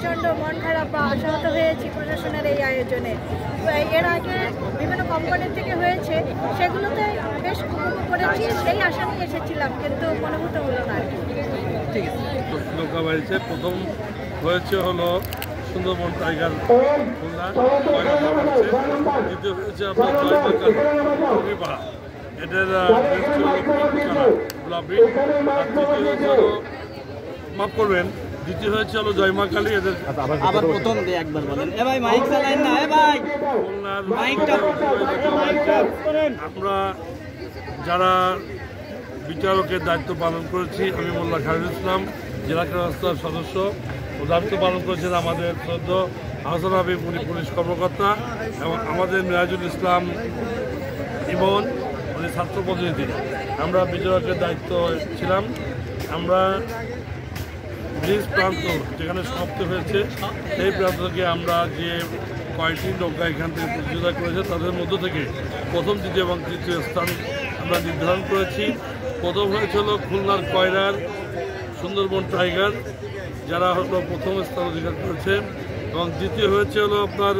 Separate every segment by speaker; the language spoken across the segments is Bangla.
Speaker 1: প্রচণ্ড মন খারাপ বা আশাহত হয়েছি প্রশাসনের এই আয়োজনে। এর আগে বিভিন্ন কোম্পানির থেকে হয়েছে, সেগুলোতে বেশ উপভোগ করেছি, সেই আশা নিয়ে এসেছিলাম, কিন্তু মনোভূত হলো না।
Speaker 2: ঠিক আছে, প্রথম হয়েছে হলো সুন্দরবন টাইগার খুলনা, দ্বিতীয় হয়েছে আপনার জয়মাকালী, এটার গোলাপি, আর তৃতীয় হচ্ছে হলো, মাফ করবেন, দ্বিতীয় হচ্ছে হলো জয়মাকালী। এদের
Speaker 3: আবার প্রথম দিয়ে একবার বলেন, এ ভাই মাইক চালান না, এ ভাই মাইকটা।
Speaker 2: আমরা যারা বিচারকের দায়িত্ব পালন করেছি, আমি মোল্লা খায়রুল ইসলাম, জেলা সংস্থার সদস্য, ও দায়িত্ব পালন করেছেন আমাদের শ্রদ্ধ আহসান হাবিব, উনি পুলিশ কর্মকর্তা, এবং আমাদের মিরাজুল ইসলাম ইমন, উনি ছাত্র প্রতিনিধি। আমরা বিচারকের দায়িত্ব ছিলাম। আমরা ব্রিজ প্রান্ত যেখানে সমাপ্ত হয়েছে, সেই প্রান্ত থেকে আমরা যে কয়েকটি নৌকা এখান থেকে প্রতিযোগিতা করেছে, তাদের মধ্য থেকে প্রথম, দ্বিতীয় এবং তৃতীয় স্থান আমরা নির্ধারণ করেছি। প্রথম হয়েছিল খুলনার কয়রার সুন্দরবন টাইগার, যারা হলো প্রথম স্থান অধিকার করেছে, এবং দ্বিতীয় হয়েছে হলো আপনার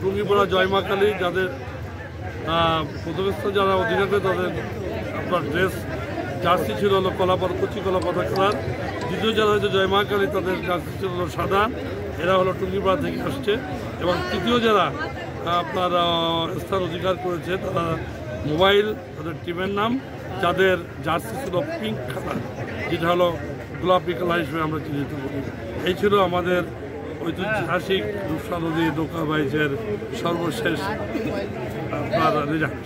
Speaker 2: টুঙ্গিপাড়া জয়মাকালী, যাদের প্রথম স্থান যারা অধিকার করে তাদের আপনার ড্রেস জার্সি ছিল হলো কচি কলাপাতা কালার। দ্বিতীয় যারা হয়েছে জয়মাকালী, তাদের জার্সি ছিল হলো সাদা, এরা হলো টুঙ্গিপাড়া থেকে আসছে। এবং তৃতীয় যারা আপনার স্থান অধিকার করেছে, তারা মোবাইল, তাদের টিমের নাম, যাদের জার্সি ছিল পিঙ্ক কালার, যেটা হলো গোলাপি কালার হিসেবে আমরা চিহ্নিত করি। এই ছিল আমাদের ঐতিহাসিক রূপসা নদী নৌকা বাইচের সর্বশেষ আপনার রেজাল্ট।